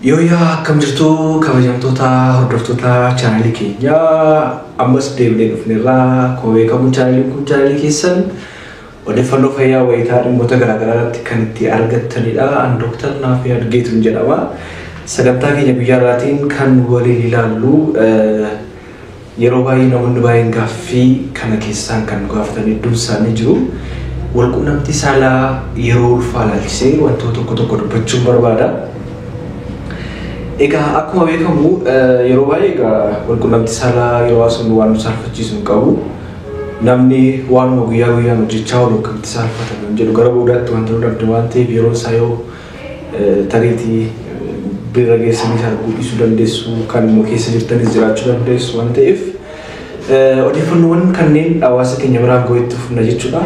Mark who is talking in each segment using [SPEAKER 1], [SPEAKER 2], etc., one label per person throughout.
[SPEAKER 1] Yoo yaa akkam jirtu kabajamtoota hordoftoota chaanalii keenya ammas deebilee dhufneerraa akkuma beekamu chaanaliin kun chaanalii keessan odeeffannoo fayyaa wayitaa dhimmoota garaagaraa irratti kan itti argattanidha. An Dooktar Naafii Adgeetuun jedhama. Sagantaa keenya guyyaa irraatiin kan waliin ilaallu yeroo baay'ee namoonni baay'een gaaffii kana keessaan kan gaafatan hedduun isaanii jiru. Walquunnamtii saalaa yeroo ulfaa ilaalchisee wantoota tokko dubbachuun barbaada. Egaa akkuma beekamu yeroo baay'ee walquunnamtii saalaa yeroo haasofnu waan nu salphachiisu hin qabu. Namni waanuma guyyaa guyyaan hojjechaa oolu akkamitti salphatan jedhu gara boodaatti wanta nu dhabde waan ta'eef yeroo isaa yoo tariitii bira geessanii arguu dhiisuu dandeessu kan immoo keessa jirtanis jiraachuu dandeessu waan ta'eef odeeffannoowwan kanneen hawaasa keenya biraan ga'uutti fufna jechuudha.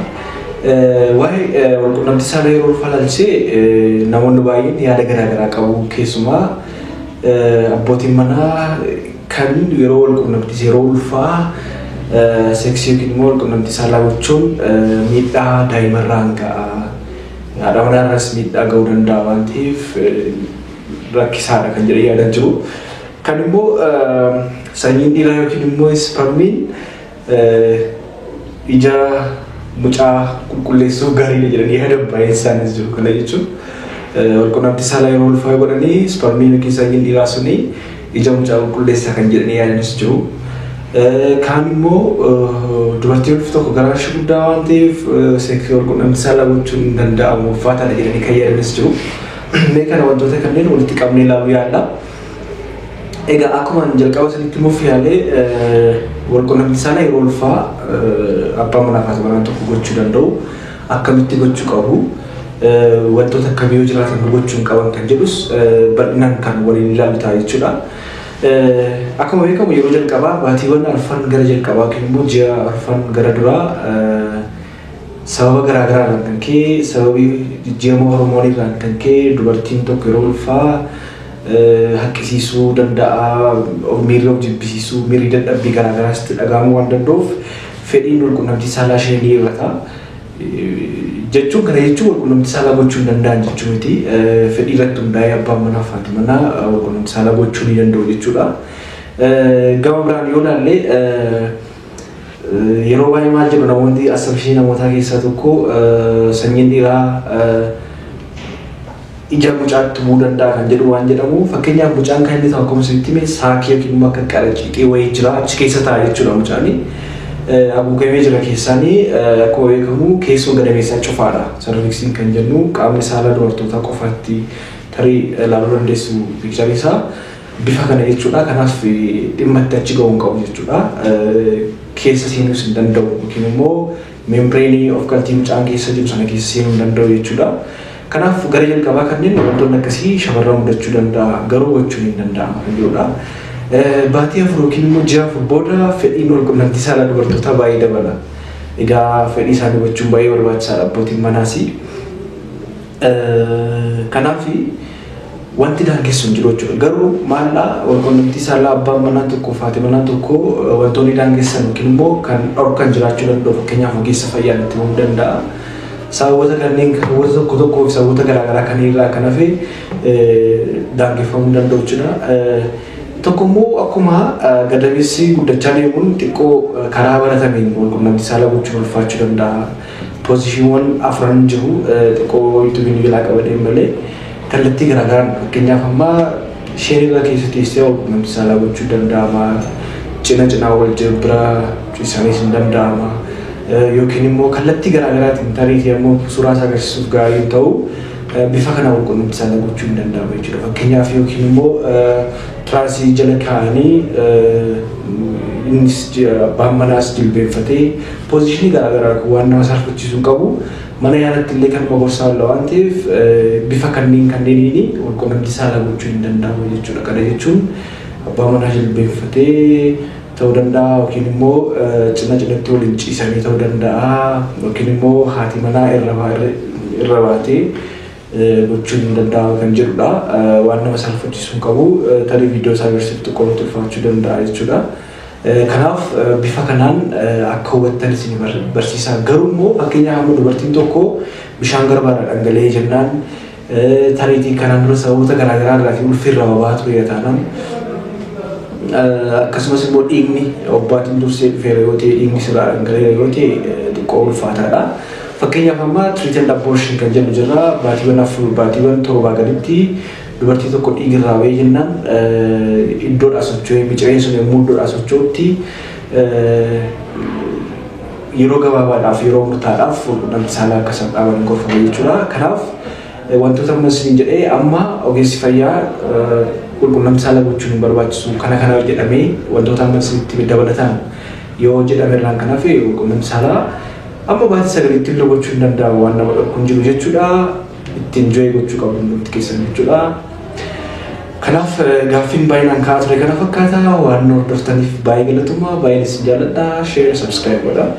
[SPEAKER 1] Waa'ee walquunnamtii saalaa yeroo ulfaa ilaalchisee namoonni baay'een yaada garaagaraa qabu. Keessumaa abbootiin manaa kan yeroo walquunnamtii yeroo ulfaa seksii yookiin immoo walquunnamtii saalaa gochuun miidhaa daa'imarraan ga'a. Haadha manaarraas miidhaa ga'uu danda'a waan ta'eef rakkisaadha kan jedhee yaadan jiru. Kan immoo sanyiin dhiiraa yookiin immoo ispermiin ija mucaa qulqulleessuu gaariidha jedhanii yaadan baay'een isaanis jiru. Kana jechuun walquunnamtii saalaa yeroo ulfaa godhanii ispermiin yookiin sanyiin dhiiraa suni ija mucaa qulqulleessaa kan jedhanii yaadanis jiru. Kaan immoo dubartii ulfi tokko garaashii guddaa waan ta'eef seksii walquunnamtii saalaa gochuun hin danda'amu ulfaataadha jedhanii kan yaadanis jiru. Mee kana wantoota kanneen walitti qabnee ilaaluu yaalla. Egaa akkuma jalqaba sanitti immoo yaalee walquunnamtii saalaa yeroo ulfaa abbaan manaa fi haati manaa tokko gochuu danda'u. Akkamitti gochuu qabu? Wantoota akkamii yoo jiraatan gochuun qaban kan jedhus bal'inaan kan waliin ilaalu ta'a jechuudha. Akkuma beekamu yeroo jalqabaa baatiiwwan arfan gara jalqabaa yookiin immoo ji'a arfan gara duraa sababa garaagaraadhaan kan ka'e sababii jijjiirama hormooniidhaan kan ka'e dubartiin tokko yeroo ulfaa haqqisiisuu danda'a, miirri of jibbisiisuu, miirri dadhabbii garaagaraas itti dhaga'amuu waan danda'uuf fedhiin walquunnamtii saalaa ishee ni hir'ata. Jechuun kana jechuun walquunnamtii saalaa gochuu hin danda'an jechuu miti. Fedhii irratti hundaa'ee abbaan manaa fi haati manaa walquunnamtii saalaa gochuu ni danda'u jechuudha. Gama biraan yoo ilaalle yeroo baay'ee maal jedhu namoonni asabshii namootaa keessaa tokko sanyiin dhiiraa ija mucaatti bu'uu danda'a kan jedhu waan jedhamu. Fakkeenyaaf mucaan kan inni ta'u akkuma isinitti hime saakii yookiin immoo akka qaraciiqee wayii jira achi keessa ta'a jechuudha mucaanii. Haguugamee jira keessaanii akkuma beekamu keessoo gadameessaa cufaadha. Sarviksiin kan jennu qaamni saalaa dubartootaa qofaatti tarii ilaaluu dandeessu piikcharii isaa bifa kana jechuudha. Kanaaf dhimma itti achi ga'uu hin qabu jechuudha. Keessa seenuus hin danda'u yookiin immoo meembreenii of galtii mucaan keessa jiru sana keessa seenuu hin danda'u jechuudha. Kanaaf gara jalqabaa kanneen wantoonni akkasii shamarran mudachuu danda'a garuu gochuun hin danda'amu kan jedhudha. Baatii afur yookiin immoo ji'a afur booda fedhiin walquunnamtii saalaa dubartootaa baay'ee dabala. Egaa fedhii isaanii gochuun baay'ee barbaachisaadha abbootiin manaas. Kanaaf wanti daangessu hin jiru jechuudha. Garuu maallaa walquunnamtii saalaa abbaan manaa tokkoo fi haati manaa tokko wantoonni daangessan yookiin immoo kan dhorkan jiraachuu danda'u. Fakkeenyaaf ogeessa fayyaan itti himuu danda'a. Sababoota kanneen sababoota tokko fi sababoota garaagaraa kan irraa kan hafe daangeffamuu danda'u jechuudha. Tokko immoo akkuma gadameessi guddachaa deemuun xiqqoo karaa baratameen walquunnamtii saalaa gochuun ulfaachuu danda'a. Poozishiiwwan afran jiru xiqqoo yuutuubiin jalaa qabadeen malee kallattii garaagaraan fakkeenyaaf amma isheen irra keessa teessee walquunnamtii saalaa gochuu danda'ama. Cinaa wal bira ciisaniis hin danda'ama. Yookiin immoo kallattii garaagaraatiin tariitii immoo suuraa isaa agarsiisuuf gaarii ta'u bifa kana walquunnamtii saalaa gochuu hin danda'amu jechuudha. Fakkeenyaaf yookiin immoo tiraasii jala kaa'anii innis abbaan manaas jilbeenfatee poozishinii garaagaraa waan nama salphachiisu hin qabu. Mana yaalatti illee kan gorsaa oola waan ta'eef bifa kanneeniin walquunnamtii saalaa gochuu hin danda'amu jechuudha. Kana jechuun abbaan manaa jilbeenfatee ta'uu danda'a yookiin immoo cinatti waliin ciisanii ta'uu danda'a yookiin immoo haati manaa irra baatee gochuun hin danda'amu kan jedhudha. Waan nama salphachiisu hin qabu. Tarii viidiyoo isaa agarsiiftu qolatu ulfaachuu danda'a jechuudha. Kanaaf bifa kanaan akka hubattan isin barsiisa. Garuu immoo fakkeenyaaf amma dubartiin tokko bishaan garbaadhaa dhangala'ee jennaan tariitii kanaan dura sababoota garaagaraa irraa fi ulfirra boba'aa ture taanaan akkasumas immoo dhiigni obbaatiin dursee dhufeera yoo ta'e dhiigni sirraa dhangala'eera yoo ta'e xiqqoo ulfaataadha. Fakkeenyaaf amma treated abortion kan jennu jirra baatiiwwan torbaa gaditti dubartii tokko dhiigirraa bahee jennaan iddoodhaa socho'ee micireen sun yommuu iddoodhaa socho'utti yeroo gabaabaadhaaf yeroo murtaadhaaf quunnamtii saalaa akka isaan dhaaban gorfame jechuudha. Kanaaf wantoota ammas jedhee amma ogeessi fayyaa quunnamtii saalaa gochuun hin barbaachisu kana jedhamee wantoota ammas itti dabalatan yoo jedhame irraan kanaaf quunnamtii saalaa amma baatii sagaliitti illee gochuu hin danda'amu waan nama dhorkuun jiru jechuudha. Ittiin enjoy gochuu qabu nuti keessan jechuudha. Kanaaf gaaffiin baay'inaan ka'aa ture kana fakkaata waan hordoftaniif baay'ee galatoomaa baay'ee isin jaalladha share subscribe godhaa.